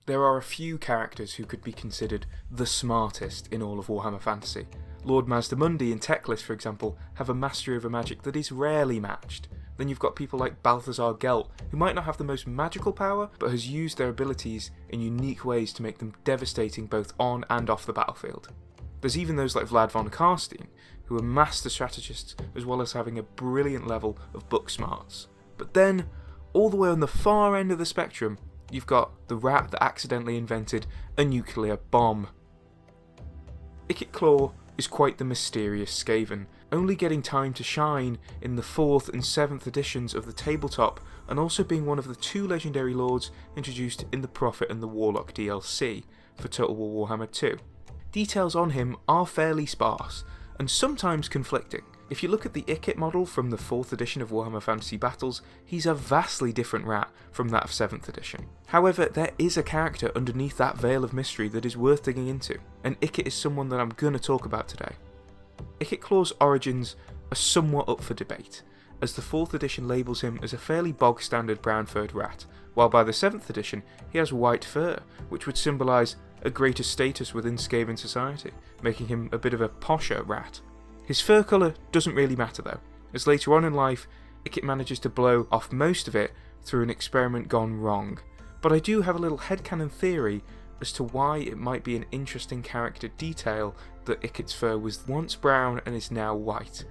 There are a few characters who could be considered the smartest in all of Warhammer Fantasy. Lord Mazdamundi and Teclis, for example, have a mastery over magic that is rarely matched. Then you've got people like Balthazar Gelt, who might not have the most magical power, but has used their abilities in unique ways to make them devastating both on and off the battlefield. There's even those like Vlad von Karstein, who are master strategists as well as having a brilliant level of book smarts. But then, all the way on the far end of the spectrum, you've got the rat that accidentally invented a nuclear bomb. Ikit Claw is quite the mysterious Skaven, only getting time to shine in the 4th and 7th editions of the tabletop, and also being one of the 2 legendary lords introduced in the Prophet and the Warlock DLC for Total War Warhammer 2. Details on him are fairly sparse, and sometimes conflicting. If you look at the Ikit model from the 4th edition of Warhammer Fantasy Battles, he's a vastly different rat from that of 7th edition. However, there is a character underneath that veil of mystery that is worth digging into, and Ikit is someone that I'm going to talk about today. Ikit Claw's origins are somewhat up for debate, as the 4th edition labels him as a fairly bog-standard brown-furred rat, while by the 7th edition he has white fur, which would symbolise a greater status within Skaven society, making him a bit of a posher rat. His fur colour doesn't really matter though, as later on in life, Ikit manages to blow off most of it through an experiment gone wrong. But I do have a little headcanon theory as to why it might be an interesting character detail that Ikit's fur was once brown and is now white.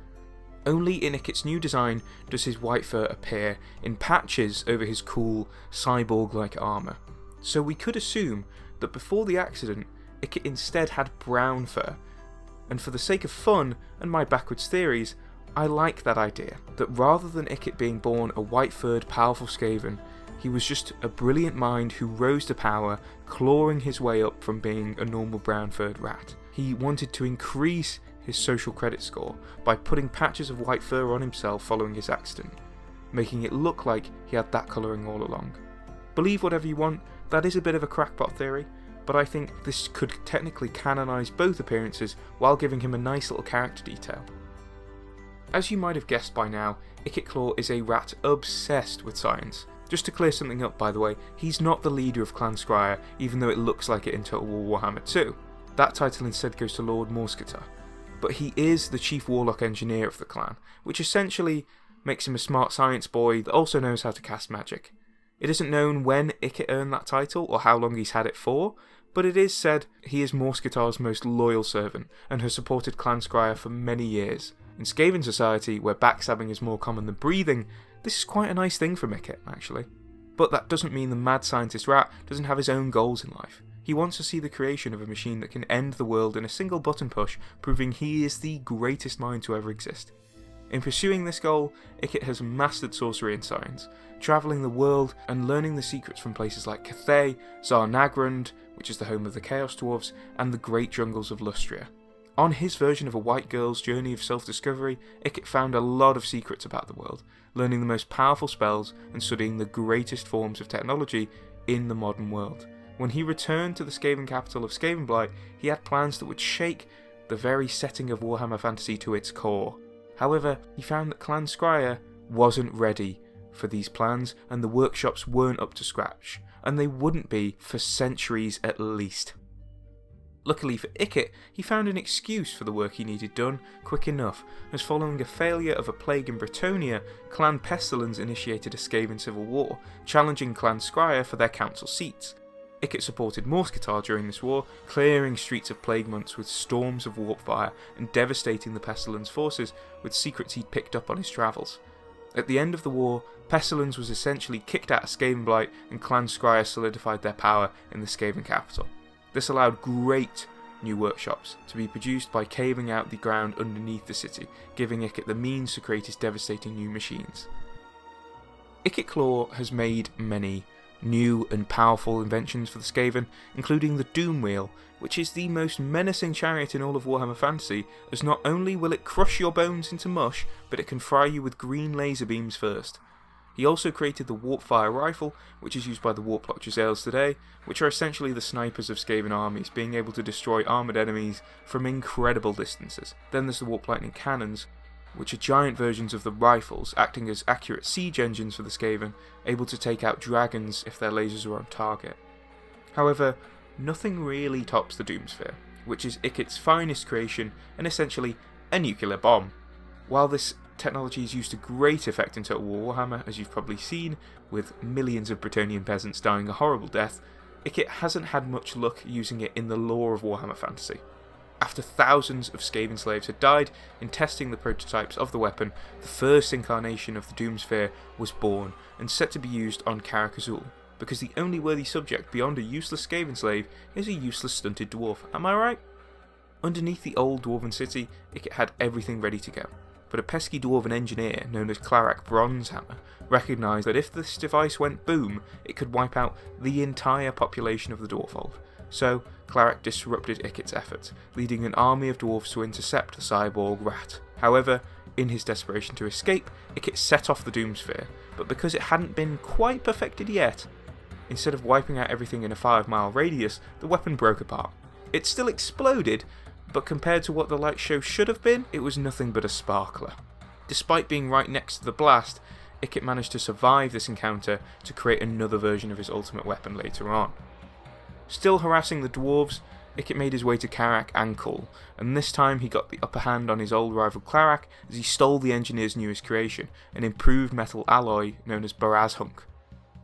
Only in Ikit's new design does his white fur appear in patches over his cool, cyborg-like armour. So we could assume that before the accident, Ikit instead had brown fur. And for the sake of fun and my backwards theories, I like that idea, that rather than Ikit being born a white-furred powerful Skaven, he was just a brilliant mind who rose to power, clawing his way up from being a normal brown-furred rat. He wanted to increase his social credit score by putting patches of white fur on himself following his accident, making it look like he had that colouring all along. Believe whatever you want, that is a bit of a crackpot theory, but I think this could technically canonise both appearances while giving him a nice little character detail. As you might have guessed by now, Ikit Claw is a rat obsessed with science. Just to clear something up, by the way, he's not the leader of Clan Skryre, even though it looks like it in Total War Warhammer 2. That title instead goes to Lord Morsketar. But he is the chief warlock engineer of the clan, which essentially makes him a smart science boy that also knows how to cast magic. It isn't known when Ikit earned that title or how long he's had it for, but it is said he is Morsketar's most loyal servant and has supported Clan Skryre for many years. In Skaven society, where backstabbing is more common than breathing, this is quite a nice thing from Ikit, actually. But that doesn't mean the mad scientist rat doesn't have his own goals in life. He wants to see the creation of a machine that can end the world in a single button push, proving he is the greatest mind to ever exist. In pursuing this goal, Ikit has mastered sorcery and science, travelling the world and learning the secrets from places like Cathay, Zarnagrand, which is the home of the Chaos Dwarves, and the great jungles of Lustria. On his version of a white girl's journey of self-discovery, Ikit found a lot of secrets about the world, learning the most powerful spells and studying the greatest forms of technology in the modern world. When he returned to the Skaven capital of Skavenblight, he had plans that would shake the very setting of Warhammer Fantasy to its core. However, he found that Clan Skryre wasn't ready for these plans, and the workshops weren't up to scratch, and they wouldn't be for centuries at least. Luckily for Ikit, he found an excuse for the work he needed done quick enough, as following a failure of a plague in Bretonnia, Clan Pestilence initiated a Skaven civil war, challenging Clan Skryre for their council seats. Ikit supported Morsketar during this war, clearing streets of plague months with storms of warp fire and devastating the Pestilence forces with secrets he'd picked up on his travels. At the end of the war, Pestilence was essentially kicked out of Skavenblight and Clan Skryre solidified their power in the Skaven capital. This allowed great new workshops to be produced by caving out the ground underneath the city, giving Ikit the means to create his devastating new machines. Ikit Claw has made many new and powerful inventions for the Skaven, including the Doom Wheel, which is the most menacing chariot in all of Warhammer Fantasy, as not only will it crush your bones into mush, but it can fry you with green laser beams first. He also created the Warpfire Rifle, which is used by the Warplock Giselles today, which are essentially the snipers of Skaven armies, being able to destroy armoured enemies from incredible distances. Then there's the Warp Lightning Cannons, which are giant versions of the rifles, acting as accurate siege engines for the Skaven, able to take out dragons if their lasers are on target. However, nothing really tops the doomsphere, which is Ikit's finest creation and essentially a nuclear bomb. While this technology is used to great effect in Total War Warhammer, as you've probably seen, with millions of Bretonnian peasants dying a horrible death, Ikit hasn't had much luck using it in the lore of Warhammer Fantasy. After thousands of Skaven slaves had died in testing the prototypes of the weapon, the first incarnation of the Doomsphere was born and set to be used on Karak Azul, because the only worthy subject beyond a useless Skaven slave is a useless stunted dwarf, am I right? Underneath the old dwarven city, Ikit had everything ready to go, but a pesky dwarven engineer known as Clarak Bronzehammer recognised that if this device went boom, it could wipe out the entire population of the Dwarfold. So, Clarak disrupted Ikit's efforts, leading an army of dwarves to intercept the cyborg rat. However, in his desperation to escape, Ikit set off the Doomsphere, but because it hadn't been quite perfected yet, instead of wiping out everything in a 5-mile radius, the weapon broke apart. It still exploded, but compared to what the light show should have been, it was nothing but a sparkler. Despite being right next to the blast, Ikit managed to survive this encounter to create another version of his ultimate weapon later on. Still harassing the dwarves, Ikit made his way to Karak and Kull, and this time he got the upper hand on his old rival Clarak as he stole the engineer's newest creation, an improved metal alloy known as Barazhunk.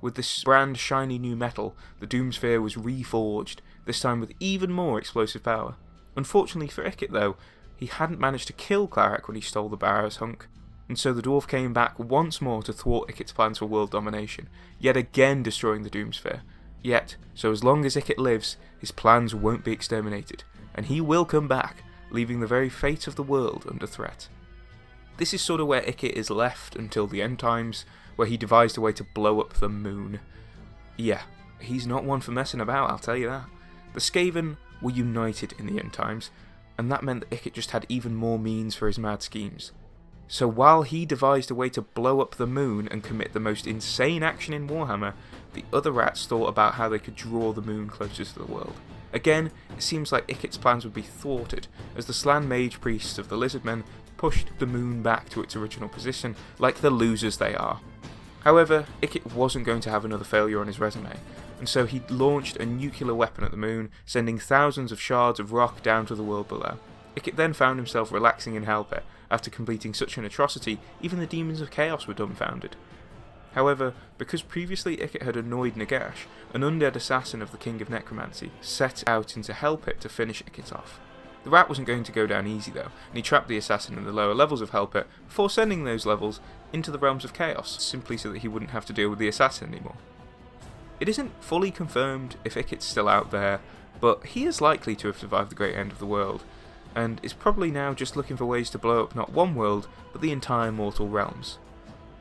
With this brand shiny new metal, the Doomsphere was reforged, this time with even more explosive power. Unfortunately for Ikit though, he hadn't managed to kill Clarak when he stole the Barazhunk, and so the dwarf came back once more to thwart Ikit's plans for world domination, yet again destroying the Doomsphere. Yet, so as long as Ikit lives, his plans won't be exterminated, and he will come back, leaving the very fate of the world under threat. This is sort of where Ikit is left until the end times, where he devised a way to blow up the moon. Yeah, he's not one for messing about, I'll tell you that. The Skaven were united in the end times, and that meant that Ikit just had even more means for his mad schemes. So while he devised a way to blow up the moon and commit the most insane action in Warhammer, the other rats thought about how they could draw the moon closer to the world. Again, it seems like Ikit's plans would be thwarted, as the Slan Mage Priests of the Lizardmen pushed the moon back to its original position, like the losers they are. However, Ikit wasn't going to have another failure on his resume, and so he launched a nuclear weapon at the moon, sending thousands of shards of rock down to the world below. Ikit then found himself relaxing in Hellpit. After completing such an atrocity, even the demons of chaos were dumbfounded. However, because previously Ikit had annoyed Nagash, an undead assassin of the King of Necromancy set out into Hellpit to finish Ikit off. The rat wasn't going to go down easy though, and he trapped the assassin in the lower levels of Hellpit before sending those levels into the realms of chaos, simply so that he wouldn't have to deal with the assassin anymore. It isn't fully confirmed if Ikit's still out there, but he is likely to have survived the Great End of the World, and is probably now just looking for ways to blow up not one world, but the entire mortal realms.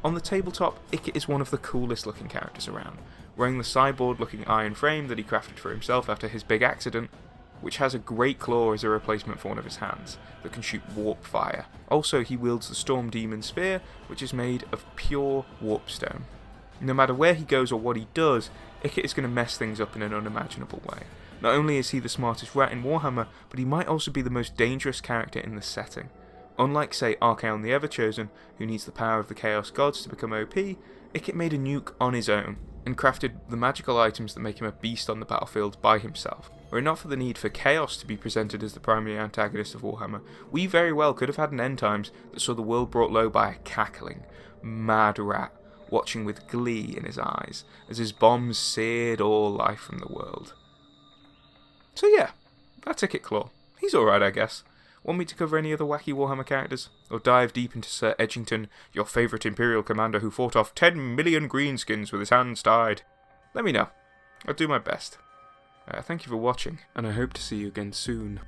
On the tabletop, Ikit is one of the coolest looking characters around, wearing the cyborg looking iron frame that he crafted for himself after his big accident, which has a great claw as a replacement for one of his hands, that can shoot warp fire. Also, he wields the Storm Demon Spear, which is made of pure warp stone. No matter where he goes or what he does, Ikit is going to mess things up in an unimaginable way. Not only is he the smartest rat in Warhammer, but he might also be the most dangerous character in the setting. Unlike, say, Archaon the Everchosen, who needs the power of the Chaos Gods to become OP, Ikit made a nuke on his own, and crafted the magical items that make him a beast on the battlefield by himself. Were it not for the need for Chaos to be presented as the primary antagonist of Warhammer, we very well could have had an end times that saw the world brought low by a cackling, mad rat, watching with glee in his eyes, as his bombs seared all life from the world. So yeah, that's Ikit Claw. He's alright, I guess. Want me to cover any other wacky Warhammer characters? Or dive deep into Sir Edgington, your favourite Imperial commander who fought off 10 million greenskins with his hands tied? Let me know. I'll do my best. Thank you for watching, and I hope to see you again soon.